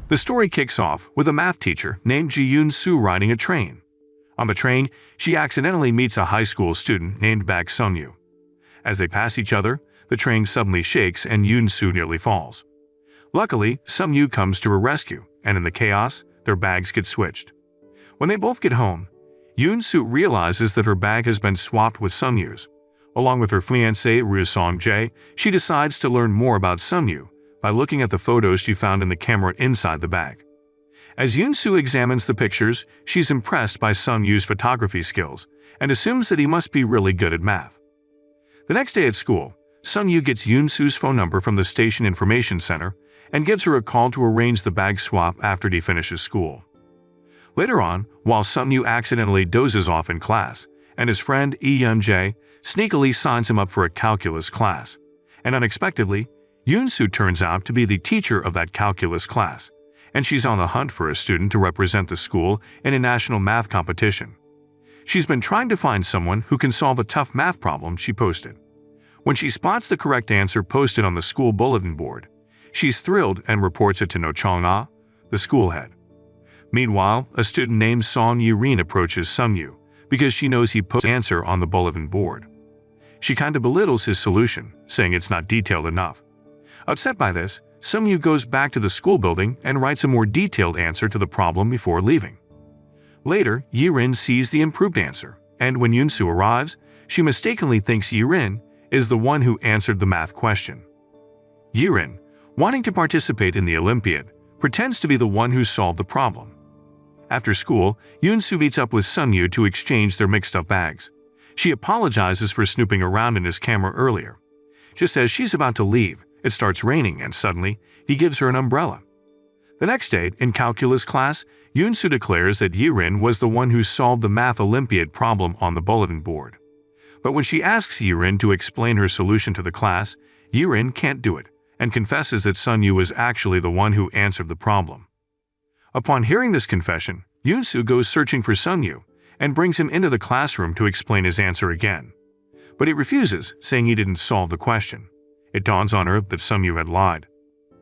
The story kicks off with a math teacher named Ji-Yoon-soo riding a train. On the train, she accidentally meets a high school student named Bak Sung-yu. As they pass each other, the train suddenly shakes and Yoon-soo nearly falls. Luckily, Sung-yu comes to her rescue, and in the chaos, their bags get switched. When they both get home, Yoon-soo realizes that her bag has been swapped with Sung-yu's. Along with her fiancé Ryu Song-jae, she decides to learn more about Sung-yu by looking at the photos she found in the camera inside the bag. As Yoon-soo examines the pictures, she's impressed by Sung-yu's photography skills and assumes that he must be really good at math. The next day at school, Sung-yu gets Yoon-soo's phone number from the station information center and gives her a call to arrange the bag swap after he finishes school. Later on, while Sung-yu accidentally dozes off in class, and his friend Lee Yeon-jae sneakily signs him up for a calculus class, and unexpectedly, Yoon-soo turns out to be the teacher of that calculus class, and she's on the hunt for a student to represent the school in a national math competition. She's been trying to find someone who can solve a tough math problem she posted. When she spots the correct answer posted on the school bulletin board, she's thrilled and reports it to No Chong-ah, the school head. Meanwhile, a student named Song Yu-rin approaches Sung-yu because she knows he posted the answer on the bulletin board. She kinda belittles his solution, saying it's not detailed enough. Upset by this, Sung-yu goes back to the school building and writes a more detailed answer to the problem before leaving. Later, Yi-rin sees the improved answer, and when Yoon-soo arrives, she mistakenly thinks Yi-rin is the one who answered the math question. Yi-rin, wanting to participate in the Olympiad, pretends to be the one who solved the problem. After school, Yoon-soo meets up with Sung-yu to exchange their mixed-up bags. She apologizes for snooping around in his camera earlier. Just as she's about to leave, it starts raining and suddenly, he gives her an umbrella. The next day, in calculus class, Yoon-soo declares that Yi-rin was the one who solved the math Olympiad problem on the bulletin board. But when she asks Yi-rin to explain her solution to the class, Yi-rin can't do it and confesses that Sung-yu was actually the one who answered the problem. Upon hearing this confession, Yoon-soo goes searching for Sung-yu and brings him into the classroom to explain his answer again. But he refuses, saying he didn't solve the question. It dawns on her that Sung-yu had lied.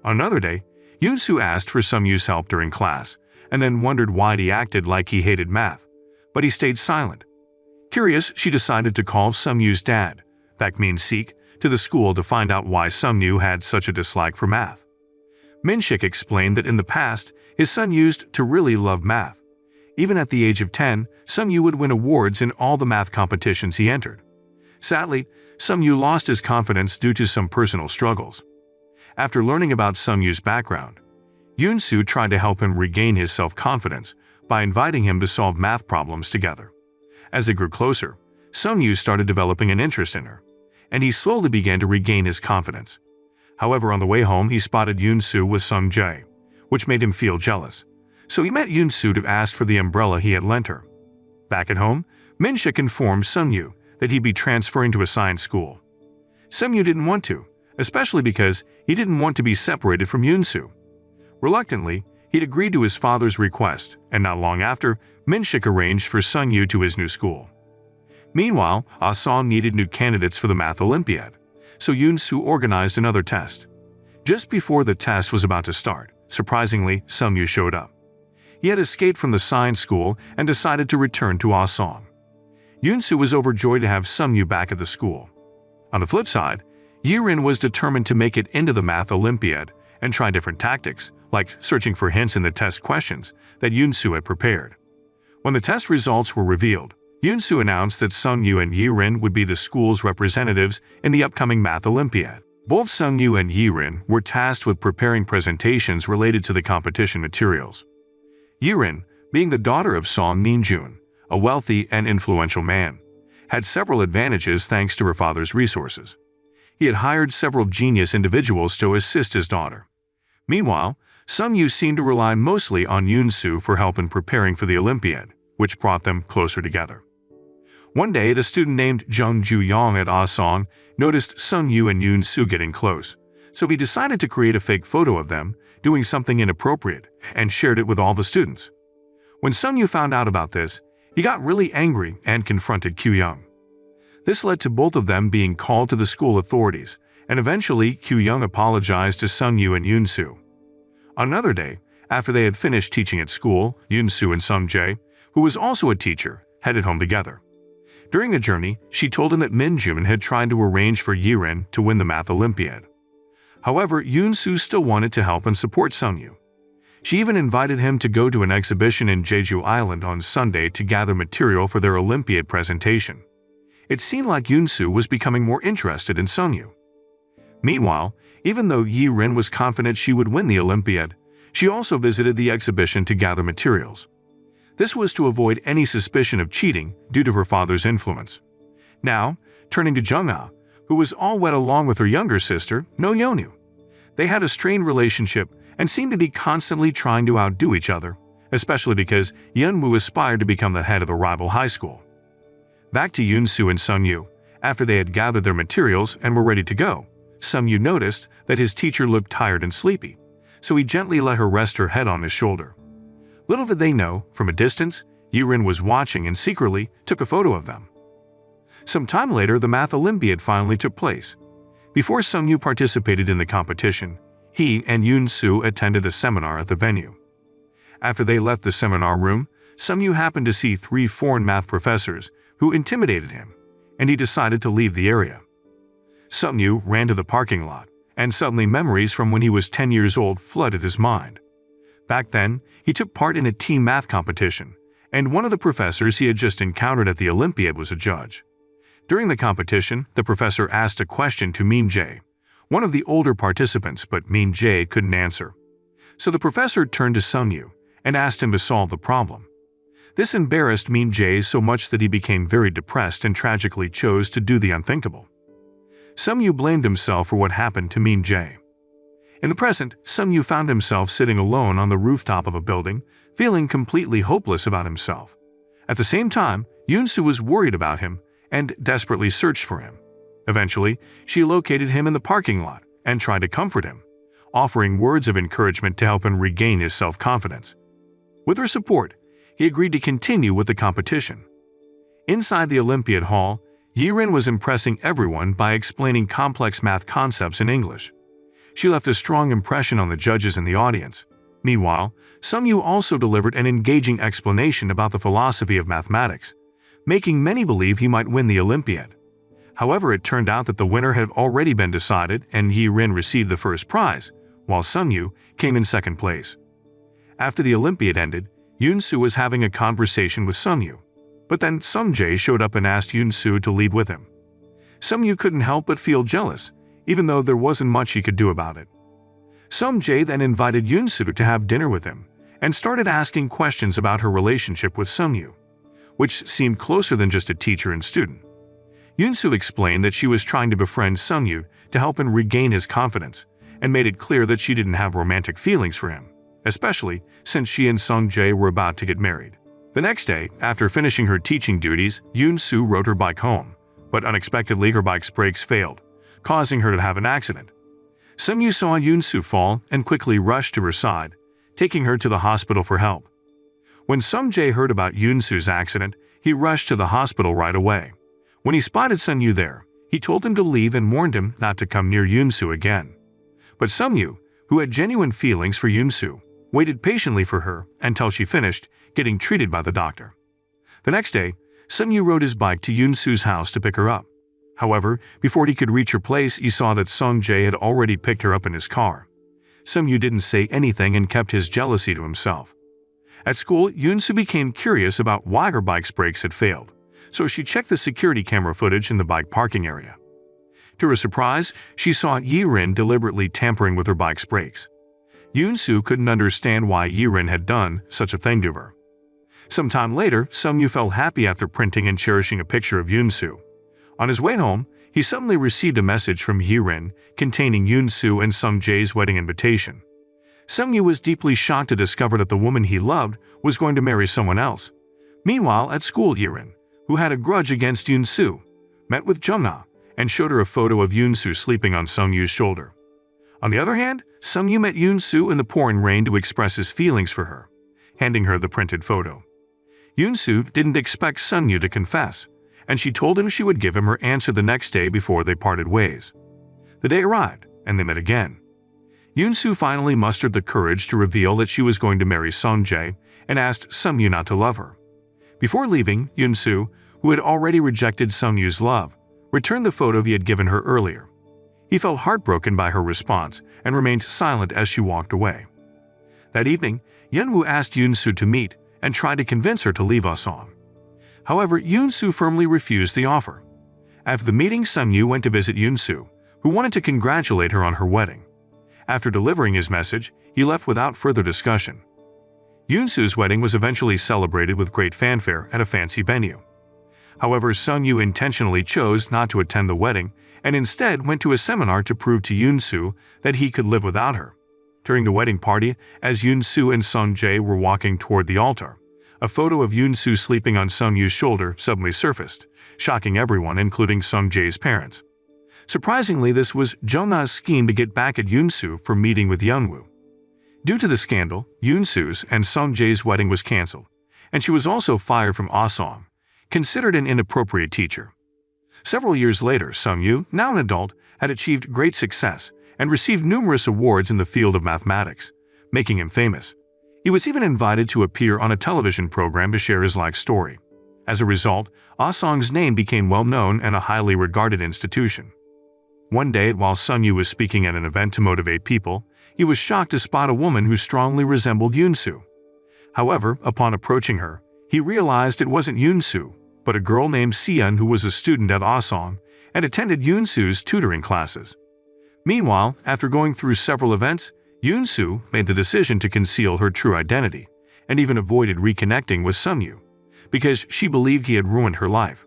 On another day, Yoon-soo asked for Sung-yu's help during class and then wondered why he acted like he hated math, but he stayed silent. Curious, she decided to call Sung-yu's dad, Bak Min-sik, to the school to find out why Sung-yu had such a dislike for math. Min-sik explained that in the past, his son used to really love math. Even at the age of 10, Sung-yu would win awards in all the math competitions he entered. Sadly, Sung-yu lost his confidence due to some personal struggles. After learning about Sung-yu's background, Yoon-soo tried to help him regain his self-confidence by inviting him to solve math problems together. As they grew closer, Sung-yu started developing an interest in her, and he slowly began to regain his confidence. However, on the way home, he spotted Yoon-soo with Sung-jae, which made him feel jealous. So he met Yoon-soo to ask for the umbrella he had lent her. Back at home, Min-sik informed Sung-yu that he'd be transferring to a science school. Sung-yu didn't want to, especially because he didn't want to be separated from Yoon-soo. Reluctantly, he'd agreed to his father's request, and not long after, Min-sik arranged for Sung-yu to his new school. Meanwhile, Ah-song needed new candidates for the Math Olympiad, so Yoon-soo organized another test. Just before the test was about to start, surprisingly, Sung-yu showed up. He had escaped from the science school and decided to return to Ah-song. Yoon-soo was overjoyed to have Sung-yu back at the school. On the flip side, Yi-rin was determined to make it into the Math Olympiad and try different tactics, like searching for hints in the test questions that Yoon-soo had prepared. When the test results were revealed, Yoon-soo announced that Sung-yu and Yi-rin would be the school's representatives in the upcoming Math Olympiad. Both Sung-yu and Yi-rin were tasked with preparing presentations related to the competition materials. Yi-rin, being the daughter of Song Min-jun, a wealthy and influential man, had several advantages thanks to her father's resources. He had hired several genius individuals to assist his daughter. Meanwhile, Sung-yu seemed to rely mostly on Yoon-soo for help in preparing for the Olympiad, which brought them closer together. One day, the student named Jung Ju-young at Ah-song noticed Sung-yu and Yoon-soo getting close, so he decided to create a fake photo of them doing something inappropriate and shared it with all the students. When Sung-yu found out about this, he got really angry and confronted Kyu-young. This led to both of them being called to the school authorities, and eventually Kyu-young apologized to Sung-yu and Yoon-soo. On another day, After they had finished teaching at school, Yoon-soo and Sung-jae, who was also a teacher, headed home together. During the journey, she told him that Min-jun had tried to arrange for Yi-rin to win the math Olympiad. However, Yoon-soo still wanted to help and support Sung-yu. She even invited him to go to an exhibition in Jeju Island on Sunday to gather material for their Olympiad presentation. It seemed like Yoon-soo was becoming more interested in Sung-yu. Meanwhile, even though Yi-rin was confident she would win the Olympiad, she also visited the exhibition to gather materials. This was to avoid any suspicion of cheating due to her father's influence. Now, turning to Jung-ah, who was all wet along with her younger sister, No Yeonu. They had a strained relationship and seemed to be constantly trying to outdo each other, especially because Yeon-woo aspired to become the head of a rival high school. Back to Yoon-soo and Sung-yu. After they had gathered their materials and were ready to go, Sung-yu noticed that his teacher looked tired and sleepy, so he gently let her rest her head on his shoulder. Little did they know, from a distance, Yi-rin was watching and secretly took a photo of them. Some time later, the Math Olympiad finally took place. Before Sung-yu participated in the competition, he and Yoon-soo attended a seminar at the venue. After they left the seminar room, Sung-yu happened to see 3 foreign math professors who intimidated him, and he decided to leave the area. Sung-yu ran to the parking lot, and suddenly memories from when he was 10 years old flooded his mind. Back then, he took part in a team math competition, and one of the professors he had just encountered at the Olympiad was a judge. During the competition, the professor asked a question to Min-jae, one of the older participants, but Min-jae couldn't answer. So the professor turned to Sung-yu and asked him to solve the problem. This embarrassed Min-jae so much that he became very depressed and tragically chose to do the unthinkable. Sung-yu blamed himself for what happened to Min-jae. In the present, Sung-yu found himself sitting alone on the rooftop of a building, feeling completely hopeless about himself. At the same time, Yoon-soo was worried about him and desperately searched for him. Eventually, she located him in the parking lot and tried to comfort him, offering words of encouragement to help him regain his self-confidence. With her support, he agreed to continue with the competition. Inside the Olympiad Hall, Yi-rin was impressing everyone by explaining complex math concepts in English. She left a strong impression on the judges and the audience. Meanwhile, Sung-yu also delivered an engaging explanation about the philosophy of mathematics, making many believe he might win the Olympiad. However, it turned out that the winner had already been decided and Yi-rin received the first prize, while Sung-yu came in second place. After the Olympiad ended, Yoon-soo was having a conversation with Sung-yu, but then Sung-jae showed up and asked Yoon-soo to leave with him. Sung-yu couldn't help but feel jealous, even though there wasn't much he could do about it. Sung-jae then invited Yoon-soo to have dinner with him and started asking questions about her relationship with Sung-yu, which seemed closer than just a teacher and student. Yoon-soo explained that she was trying to befriend Sung-yu to help him regain his confidence and made it clear that she didn't have romantic feelings for him, especially since she and Sung-jae were about to get married. The next day, after finishing her teaching duties, Yoon-soo rode her bike home, but unexpectedly her bike's brakes failed, causing her to have an accident. Sung-yu saw Yoon-soo fall and quickly rushed to her side, taking her to the hospital for help. When Sung-jae heard about Yoon-soo's accident, he rushed to the hospital right away. When he spotted Sung-yu there, he told him to leave and warned him not to come near Yoon-soo again. But Sung-yu, who had genuine feelings for Yoon-soo, waited patiently for her until she finished getting treated by the doctor. The next day, Sung-yu rode his bike to Yoon-soo's house to pick her up. However, before he could reach her place, he saw that Sung-jae had already picked her up in his car. Sung-yu didn't say anything and kept his jealousy to himself. At school, Yoon-soo became curious about why her bike's brakes had failed, so she checked the security camera footage in the bike parking area. To her surprise, she saw Yi-rin deliberately tampering with her bike's brakes. Yoon-soo couldn't understand why Yi-rin had done such a thing to her. Some time later, Sung-yu felt happy after printing and cherishing a picture of Yoon-soo. On his way home, he suddenly received a message from Yi-rin containing Yoon-soo and Sung-jae's wedding invitation. Sung-yu was deeply shocked to discover that the woman he loved was going to marry someone else. Meanwhile, at school, Yi-rin, who had a grudge against Yoon-soo, met with Jung-ah and showed her a photo of Yoon-soo sleeping on Sung-yu's shoulder. On the other hand, Sung-yu met Yoon-soo in the pouring rain to express his feelings for her, handing her the printed photo. Yoon-soo didn't expect Sung-yu to confess, and she told him she would give him her answer the next day before they parted ways. The day arrived, and they met again. Yoon-soo finally mustered the courage to reveal that she was going to marry Sung-jae and asked Sung-yu not to love her. Before leaving, Yoon-soo, who had already rejected Sung-yu's love, returned the photo he had given her earlier. He felt heartbroken by her response and remained silent as she walked away. That evening, Yeonwoo asked Yoon-soo to meet and tried to convince her to leave Ah-song. However, Yoon-soo firmly refused the offer. After the meeting, Sung-yu went to visit Yoon-soo, who wanted to congratulate her on her wedding. After delivering his message, he left without further discussion. Yoon-soo's wedding was eventually celebrated with great fanfare at a fancy venue. However, Sung-yu intentionally chose not to attend the wedding and instead went to a seminar to prove to Yoon-soo that he could live without her. During the wedding party, as Yoon-soo and Sung-jae were walking toward the altar, a photo of Yoon-soo sleeping on Sung-yu's shoulder suddenly surfaced, shocking everyone, including Sung-jae's parents. Surprisingly, this was Jung-na's scheme to get back at Yoon-soo for meeting with Yeonwoo. Due to the scandal, Yoon-soo's and Sung-jae's wedding was cancelled, and she was also fired from Ah-song, considered an inappropriate teacher. Several years later, Sung-yu, now an adult, had achieved great success and received numerous awards in the field of mathematics, making him famous. He was even invited to appear on a television program to share his life story. As a result, Ah-song's name became well known and a highly regarded institution. One day, while Sung-yu was speaking at an event to motivate people, he was shocked to spot a woman who strongly resembled Yoon-soo. However, upon approaching her, he realized it wasn't Yoon-soo, but a girl named Seon who was a student at Ah-song and attended Yoon-soo's tutoring classes. Meanwhile, after going through several events, Yoon-soo made the decision to conceal her true identity and even avoided reconnecting with Sung-yu because she believed he had ruined her life.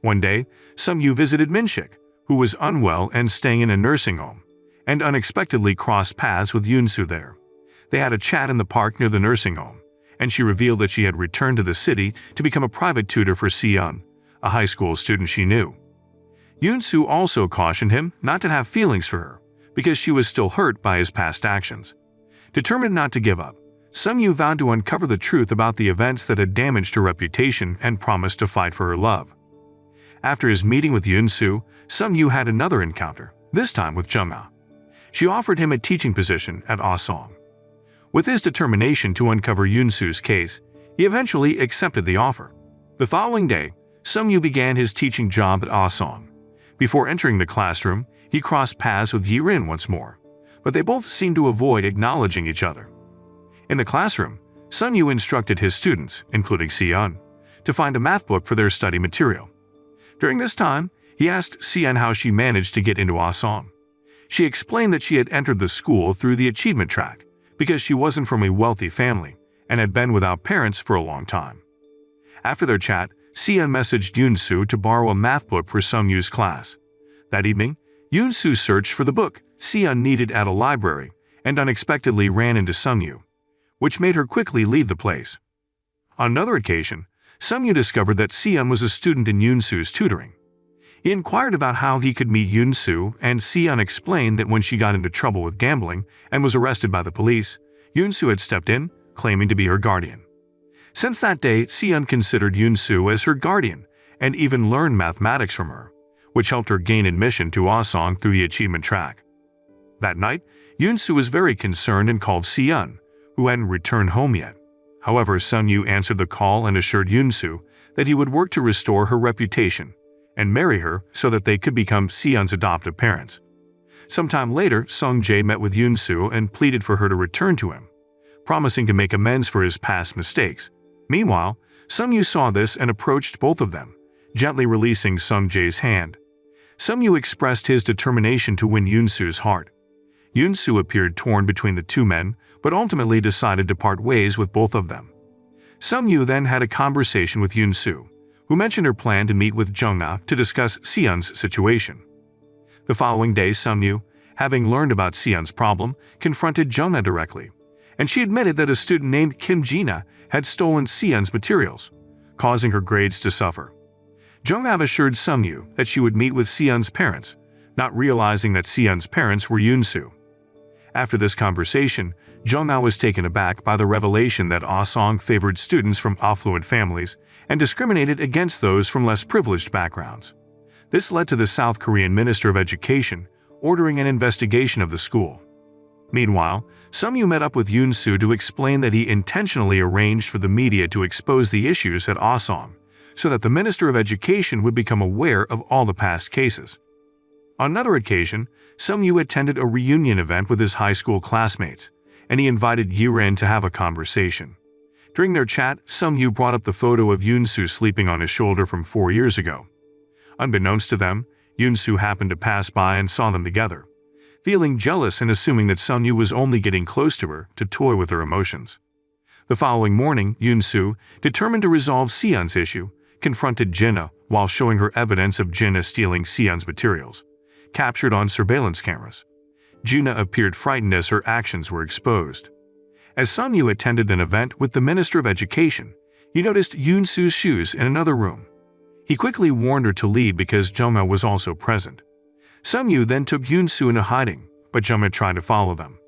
One day, Sung-yu visited Min-shik, who was unwell and staying in a nursing home, and unexpectedly crossed paths with Yoon-soo there. They had a chat in the park near the nursing home, and she revealed that she had returned to the city to become a private tutor for Seon, a high school student she knew. Yoon-soo also cautioned him not to have feelings for her, because she was still hurt by his past actions. Determined not to give up, Sung-yu vowed to uncover the truth about the events that had damaged her reputation and promised to fight for her love. After his meeting with Yoon-soo, Sung-yu had another encounter, this time with Jung-na. She offered him a teaching position at Ah-song. With his determination to uncover Yoon-soo's case, he eventually accepted the offer. The following day, Sung-yu began his teaching job at Ah-song. Before entering the classroom, he crossed paths with Yi-rin once more, but they both seemed to avoid acknowledging each other. In the classroom, Sung-yu instructed his students, including Seon, to find a math book for their study material. During this time, he asked Seon how she managed to get into Ah-song. She explained that she had entered the school through the achievement track because she wasn't from a wealthy family and had been without parents for a long time. After their chat, Seon messaged Yoon-soo to borrow a math book for Sung-yu's class. That evening, Yoon-soo searched for the book Seon needed at a library and unexpectedly ran into Sung-yu, which made her quickly leave the place. On another occasion, Sung-yu discovered that Seon was a student in Yoon-soo's tutoring. He inquired about how he could meet Yoon-soo, and Seon explained that when she got into trouble with gambling and was arrested by the police, Yoon-soo had stepped in, claiming to be her guardian. Since that day, Seon considered Yoon-soo as her guardian and even learned mathematics from her, which helped her gain admission to Ah-song through the achievement track. That night, Yoon-soo was very concerned and called Seon, who hadn't returned home yet. However, Sung-yu answered the call and assured Yoon-soo that he would work to restore her reputation and marry her so that they could become Seon's adoptive parents. Sometime later, Sung-jae met with Yoon-soo and pleaded for her to return to him, promising to make amends for his past mistakes. Meanwhile, Sung-yu saw this and approached both of them, gently releasing Sung-jae's hand. Sung-yu expressed his determination to win Yoon-soo's heart. Yoon-soo appeared torn between the two men, but ultimately decided to part ways with both of them. Sung-yu then had a conversation with Yoon-soo, who mentioned her plan to meet with Jung-na to discuss Seon's situation. The following day, Sung-yu, having learned about Seon's problem, confronted Jung-na directly, and she admitted that a student named Kim Ji-na had stolen Seon's materials, causing her grades to suffer. Jung-na assured Sung-yu that she would meet with Seon's parents, not realizing that Seon's parents were Yoon-soo. After this conversation, Jung-na was taken aback by the revelation that Ah-song favored students from affluent families and discriminated against those from less privileged backgrounds. This led to the South Korean Minister of Education ordering an investigation of the school. Meanwhile, Sung-yu met up with Yoon-soo to explain that he intentionally arranged for the media to expose the issues at Osong, so that the Minister of Education would become aware of all the past cases. On another occasion, Sung-yu attended a reunion event with his high school classmates, and he invited Yi-rin to have a conversation. During their chat, Sung-yu brought up the photo of Yoon-soo sleeping on his shoulder from 4 years ago. Unbeknownst to them, Yoon-soo happened to pass by and saw them together, feeling jealous and assuming that Sung-yu was only getting close to her to toy with her emotions. The following morning, Yoon-soo, determined to resolve Seon's issue, confronted Jinna while showing her evidence of Jinna stealing Seon's materials, captured on surveillance cameras. Jinna appeared frightened as her actions were exposed. As Sung-yu attended an event with the Minister of Education, he noticed Yoon-soo's shoes in another room. He quickly warned her to leave because Jungha was also present. Sung-yu then took Yoon-soo into hiding, but Jungha tried to follow them.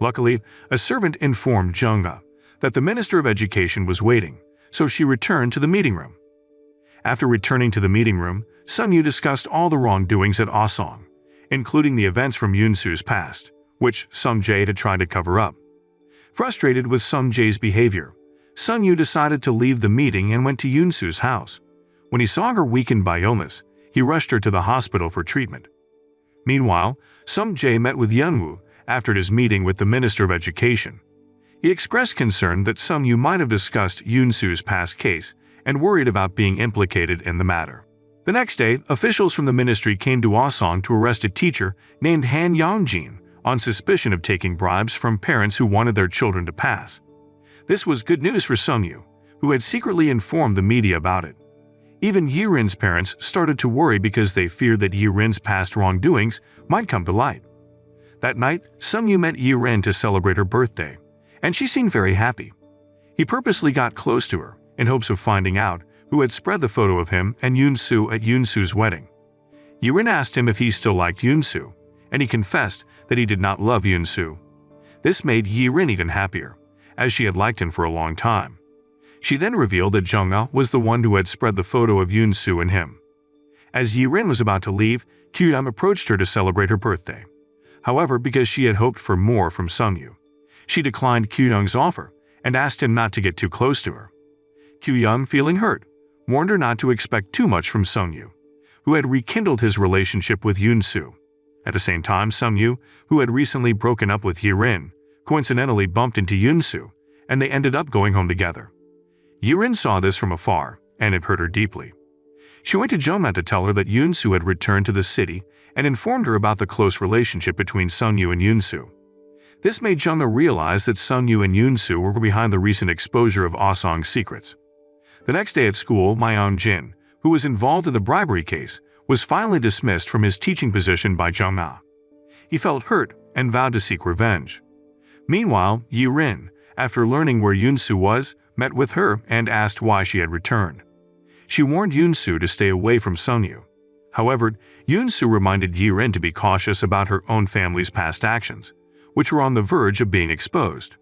Luckily, a servant informed Jungha that the Minister of Education was waiting, so she returned to the meeting room. After returning to the meeting room, Sung-yu discussed all the wrongdoings at Osong, including the events from Yoon-soo's past, which Sung-jae had tried to cover up. Frustrated with Sung-jae's behavior, Sung-yu decided to leave the meeting and went to Yoon-soo's house. When he saw her weakened by illness, he rushed her to the hospital for treatment. Meanwhile, Sung-jae met with Yeon-woo after his meeting with the Minister of Education. He expressed concern that Sung-yu might have discussed Yoon-soo's past case and worried about being implicated in the matter. The next day, officials from the ministry came to Osong to arrest a teacher named Han Yongjin on suspicion of taking bribes from parents who wanted their children to pass. This was good news for Sung-yu, who had secretly informed the media about it. Even Yi-rin's parents started to worry because they feared that Yi-rin's past wrongdoings might come to light. That night, Sung-yu met Yi-rin to celebrate her birthday, and she seemed very happy. He purposely got close to her in hopes of finding out who had spread the photo of him and Yoon-soo at Yoon-soo's wedding. Yi-rin asked him if he still liked Yoon-soo, and he confessed that he did not love Yoon-soo. This made Yi-rin even happier, as she had liked him for a long time. She then revealed that Jungha was the one who had spread the photo of Yoon-soo and him. As Yi-rin was about to leave, Kyu-young approached her to celebrate her birthday. However, because she had hoped for more from Sung-yu, she declined Kyu-young's offer and asked him not to get too close to her. Kyu-young, feeling hurt, warned her not to expect too much from Sung-yu, who had rekindled his relationship with Yoon-soo. At the same time, Sung-yu, who had recently broken up with Yi-rin, coincidentally bumped into Yoon-soo, and they ended up going home together. Yi-rin saw this from afar, and it hurt her deeply. She went to Jungha to tell her that Yoon-soo had returned to the city and informed her about the close relationship between Sung-yu and Yoon-soo. This made Jungha realize that Sung-yu and Yoon-soo were behind the recent exposure of Osong's secrets. The next day at school, Myeon-jin, who was involved in the bribery case, was finally dismissed from his teaching position by Jungha. He felt hurt and vowed to seek revenge. Meanwhile, Yi-rin, after learning where Yoon-soo was, met with her and asked why she had returned. She warned Yoon-soo to stay away from Sung-yu. However, Yoon-soo reminded Yi-rin to be cautious about her own family's past actions, which were on the verge of being exposed.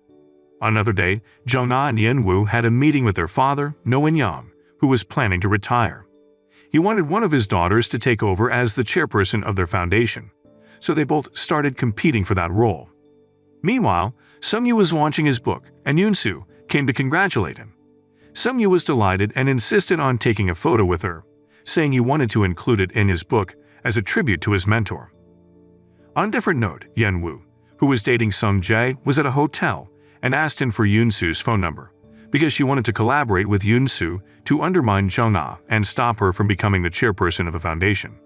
Another day, Jungha and Yeon-woo had a meeting with their father, No In-young, who was planning to retire. He wanted one of his daughters to take over as the chairperson of their foundation, so they both started competing for that role. Meanwhile, Sung-yu was launching his book, and Yoon-soo came to congratulate him. Sung-yu was delighted and insisted on taking a photo with her, saying he wanted to include it in his book as a tribute to his mentor. On a different note, Yeon-woo, who was dating Sung-jae, was at a hotel and asked him for Yoon-soo's phone number, because she wanted to collaborate with Yoon-soo to undermine Jungha and stop her from becoming the chairperson of the foundation.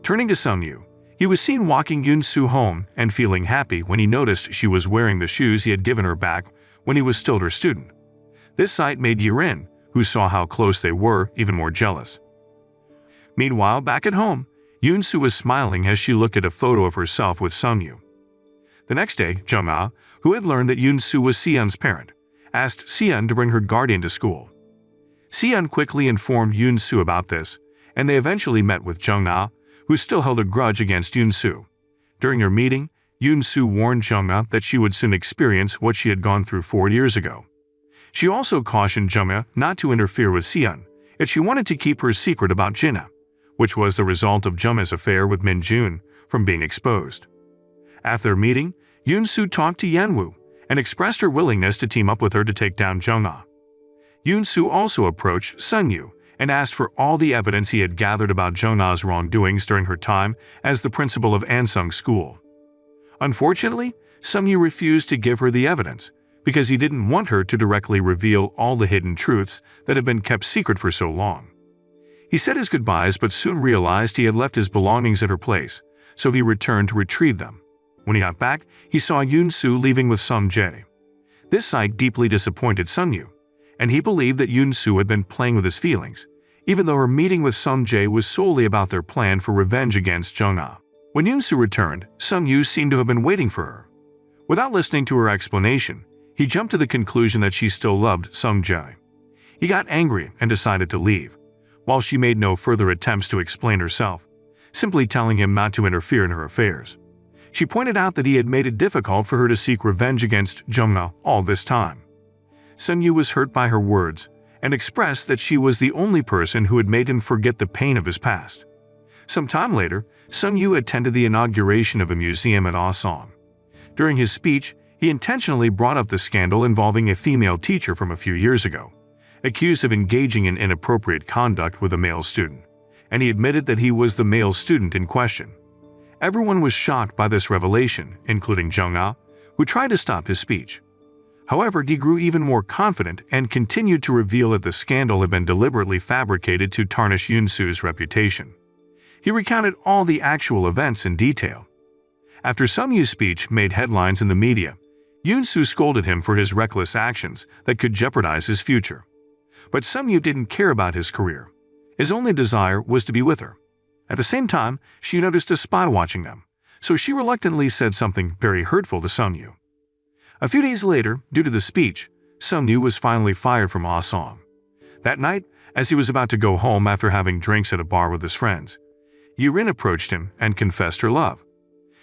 Turning to Sung-yu, he was seen walking Yoon-soo home and feeling happy when he noticed she was wearing the shoes he had given her back when he was still her student. This sight made Yi-rin, who saw how close they were, even more jealous. Meanwhile, back at home, Yoon-soo was smiling as she looked at a photo of herself with Sung-yu. The next day, Jungha, who had learned that Yoon-soo was Seon's parent, asked Seon to bring her guardian to school. Seon quickly informed Yoon-soo about this, and they eventually met with Jungha, who still held a grudge against Yoon-soo. During their meeting, Yoon-soo warned Jungha that she would soon experience what she had gone through 4 years ago. She also cautioned Jungha not to interfere with Seon, yet she wanted to keep her secret about Jinna, which was the result of Jungha's affair with Min-jun, from being exposed. After their meeting, Yoon-soo talked to Yeonwoo and expressed her willingness to team up with her to take down Jung-ah. Yoon-soo also approached Sun-yu and asked for all the evidence he had gathered about Jung-ah's wrongdoings during her time as the principal of Ansung School. Unfortunately, Sun-yu refused to give her the evidence because he didn't want her to directly reveal all the hidden truths that had been kept secret for so long. He said his goodbyes but soon realized he had left his belongings at her place, so he returned to retrieve them. When he got back, he saw Yoon-soo leaving with Sung-jae. This sight deeply disappointed Sun-yu, and he believed that Yoon-soo had been playing with his feelings, even though her meeting with Sung-jae was solely about their plan for revenge against Jung-ah. When Yoon-soo returned, Sun-yu seemed to have been waiting for her. Without listening to her explanation, he jumped to the conclusion that she still loved Sung-jae. He got angry and decided to leave, while she made no further attempts to explain herself, simply telling him not to interfere in her affairs. She pointed out that he had made it difficult for her to seek revenge against Jung-ah all this time. Sun-yu was hurt by her words and expressed that she was the only person who had made him forget the pain of his past. Some time later, Sun-yu attended the inauguration of a museum at Aosong. During his speech, he intentionally brought up the scandal involving a female teacher from a few years ago, accused of engaging in inappropriate conduct with a male student, and he admitted that he was the male student in question. Everyone was shocked by this revelation, including Jung-ah, who tried to stop his speech. However, he grew even more confident and continued to reveal that the scandal had been deliberately fabricated to tarnish Yoon-soo's reputation. He recounted all the actual events in detail. After Sun-yu's speech made headlines in the media, Yoon-soo scolded him for his reckless actions that could jeopardize his future. But Sun-yu didn't care about his career. His only desire was to be with her. At the same time, she noticed a spy watching them, so she reluctantly said something very hurtful to Sun-yu. A few days later, due to the speech, Sun-yu was finally fired from Aosong. That night, as he was about to go home after having drinks at a bar with his friends, Yirin approached him and confessed her love.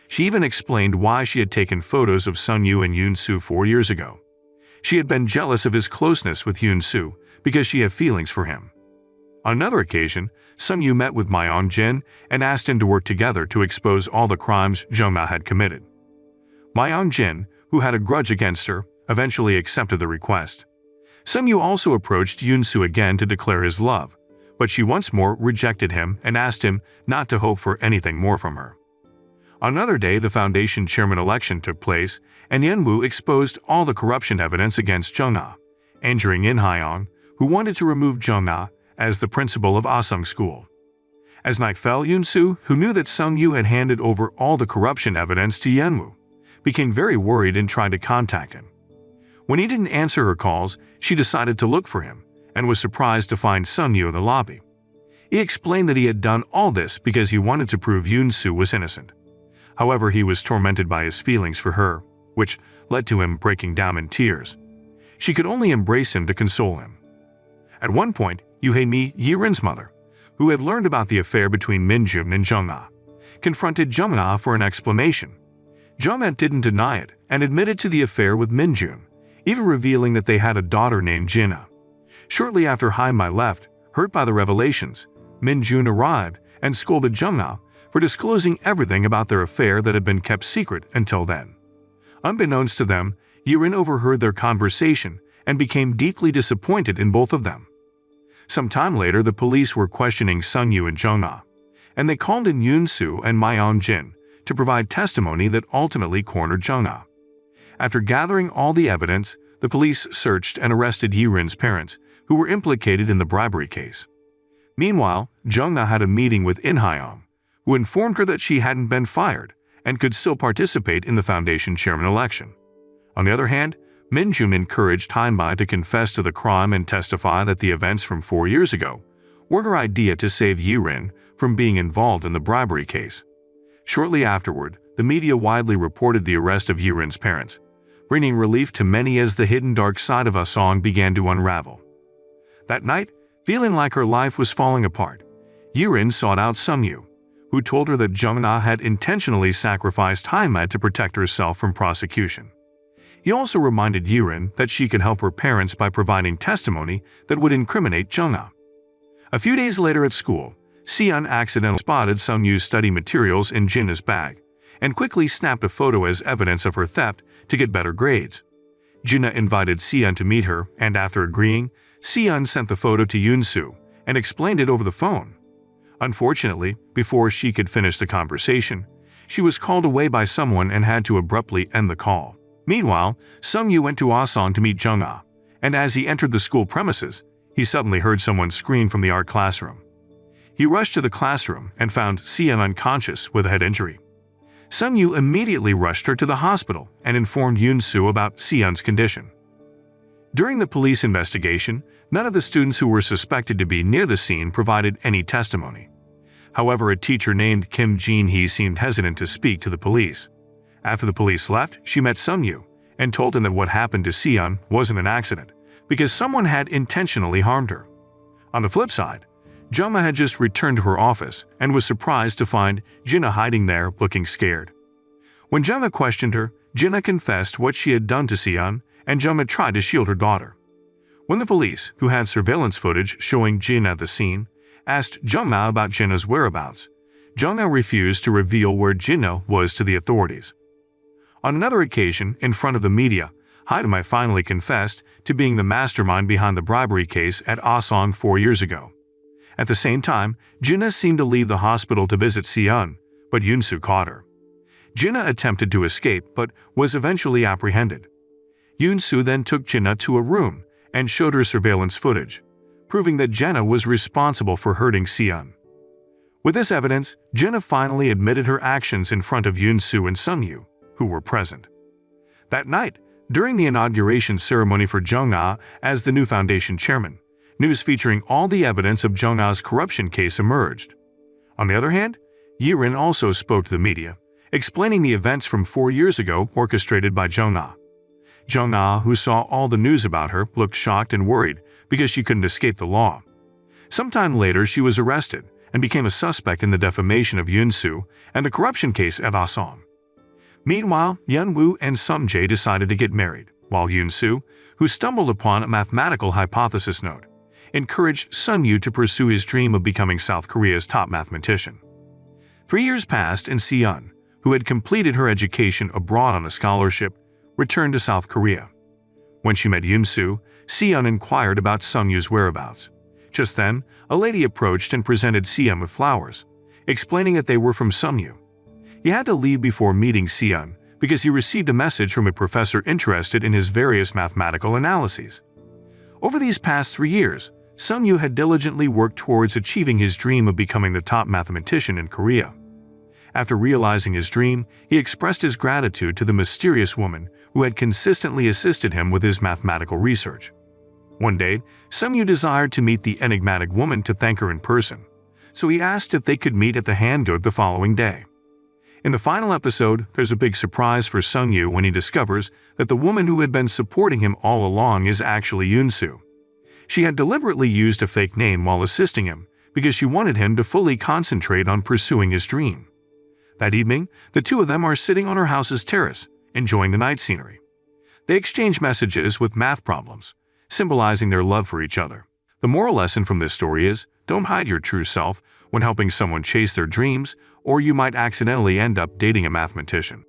She even explained why she had taken photos of Sun-yu and Yoon-soo 4 years ago. She had been jealous of his closeness with Yoon-soo because she had feelings for him. On another occasion, Sun-yu met with Myeong-jin and asked him to work together to expose all the crimes Jung-ah had committed. Myeong-jin, who had a grudge against her, eventually accepted the request. Sun-yu also approached Yoon-soo again to declare his love, but she once more rejected him and asked him not to hope for anything more from her. On another day, the foundation chairman election took place, and Yeonwoo exposed all the corruption evidence against Jung-ah, injuring In Hyung, who wanted to remove Jung-ah as the principal of Asung School. As night fell, Yoon-soo, who knew that Sun-yu had handed over all the corruption evidence to Yeonwoo, became very worried and tried to contact him. When he didn't answer her calls, she decided to look for him and was surprised to find Sun-yu in the lobby. He explained that he had done all this because he wanted to prove Yoon-soo was innocent. However, he was tormented by his feelings for her, which led to him breaking down in tears. She could only embrace him to console him. At one point, Yoo-hae-mi, Yirin's mother, who had learned about the affair between Min-jun and Jung-ah, confronted Jung-ah for an explanation. Jung-ah didn't deny it and admitted to the affair with Min-jun, even revealing that they had a daughter named Jin-ah. Shortly after Hae-mi left, hurt by the revelations, Min-jun arrived and scolded Jung-ah for disclosing everything about their affair that had been kept secret until then. Unbeknownst to them, Yirin overheard their conversation and became deeply disappointed in both of them. Some time later, the police were questioning Sun-yu and Jung-ah, and they called in Yoon-soo and Myeong-jin to provide testimony that ultimately cornered Jung-ah. After gathering all the evidence, the police searched and arrested Yirin's parents, who were implicated in the bribery case. Meanwhile, Jung-ah had a meeting with In Hyung, who informed her that she hadn't been fired and could still participate in the foundation chairman election. On the other hand, Min-jun encouraged Hae-mi to confess to the crime and testify that the events from 4 years ago were her idea to save Yirin from being involved in the bribery case. Shortly afterward, the media widely reported the arrest of Yirin's parents, bringing relief to many as the hidden dark side of Aosong began to unravel. That night, feeling like her life was falling apart, Yirin sought out Sun-yu, who told her that Jung-ah had intentionally sacrificed Hae-mi to protect herself from prosecution. He also reminded Yirin that she could help her parents by providing testimony that would incriminate Jung-ah. A few days later at school, Seon accidentally spotted Sun-yu's study materials in Jin-ah's bag and quickly snapped a photo as evidence of her theft to get better grades. Jina invited Seon to meet her, and after agreeing, Seon sent the photo to Yoon-soo and explained it over the phone. Unfortunately, before she could finish the conversation, she was called away by someone and had to abruptly end the call. Meanwhile, Sung-yu went to Asan to meet Jung-ah, and as he entered the school premises, he suddenly heard someone scream from the art classroom. He rushed to the classroom and found Seon unconscious with a head injury. Sung-yu immediately rushed her to the hospital and informed Yoon-soo about Seon's condition. During the police investigation, none of the students who were suspected to be near the scene provided any testimony. However, a teacher named Kim Jin-hee seemed hesitant to speak to the police. After the police left, she met Sung-yu and told him that what happened to Seon wasn't an accident, because someone had intentionally harmed her. On the flip side, Jdrama had just returned to her office and was surprised to find Jina hiding there looking scared. When Jdrama questioned her, Jina confessed what she had done to Seon, and Jdrama tried to shield her daughter. When the police, who had surveillance footage showing Jin at the scene, asked Jdrama about Jina's whereabouts, Jdrama refused to reveal where Jina was to the authorities. On another occasion, in front of the media, Jdrama finally confessed to being the mastermind behind the bribery case at Asan 4 years ago. At the same time, Jina seemed to leave the hospital to visit Seon, but Yoon-soo caught her. Jina attempted to escape but was eventually apprehended. Yoon-soo then took Jina to a room and showed her surveillance footage, proving that Jina was responsible for hurting Seon. With this evidence, Jina finally admitted her actions in front of Yoon-soo and Sung-yu, who were present. That night, during the inauguration ceremony for Jung-ah as the new foundation chairman, news featuring all the evidence of Jung-ah's corruption case emerged. On the other hand, Yi-rin also spoke to the media, explaining the events from 4 years ago orchestrated by Jung-ah. Jung-ah, who saw all the news about her, looked shocked and worried because she couldn't escape the law. Sometime later, she was arrested and became a suspect in the defamation of Yoon-soo and the corruption case at Asan. Meanwhile, Yeon-woo and Sung-jae decided to get married, while Yoon-soo, who stumbled upon a mathematical hypothesis note, encouraged Sung-yu to pursue his dream of becoming South Korea's top mathematician. 3 years passed and Seon, who had completed her education abroad on a scholarship, returned to South Korea. When she met Yoon-soo, Seon inquired about Sung-yu's whereabouts. Just then, a lady approached and presented Seon with flowers, explaining that they were from Sung-yu. He had to leave before meeting Seon because he received a message from a professor interested in his various mathematical analyses. Over these past 3 years, Sung-yu had diligently worked towards achieving his dream of becoming the top mathematician in Korea. After realizing his dream, he expressed his gratitude to the mysterious woman who had consistently assisted him with his mathematical research. One day, Sung-yu desired to meet the enigmatic woman to thank her in person, so he asked if they could meet at the Hanguk the following day. In the final episode, there's a big surprise for Sung-yu when he discovers that the woman who had been supporting him all along is actually Yoon-soo. She had deliberately used a fake name while assisting him because she wanted him to fully concentrate on pursuing his dream. That evening, the two of them are sitting on her house's terrace, enjoying the night scenery. They exchange messages with math problems, symbolizing their love for each other. The moral lesson from this story is, don't hide your true self when helping someone chase their dreams, or you might accidentally end up dating a mathematician.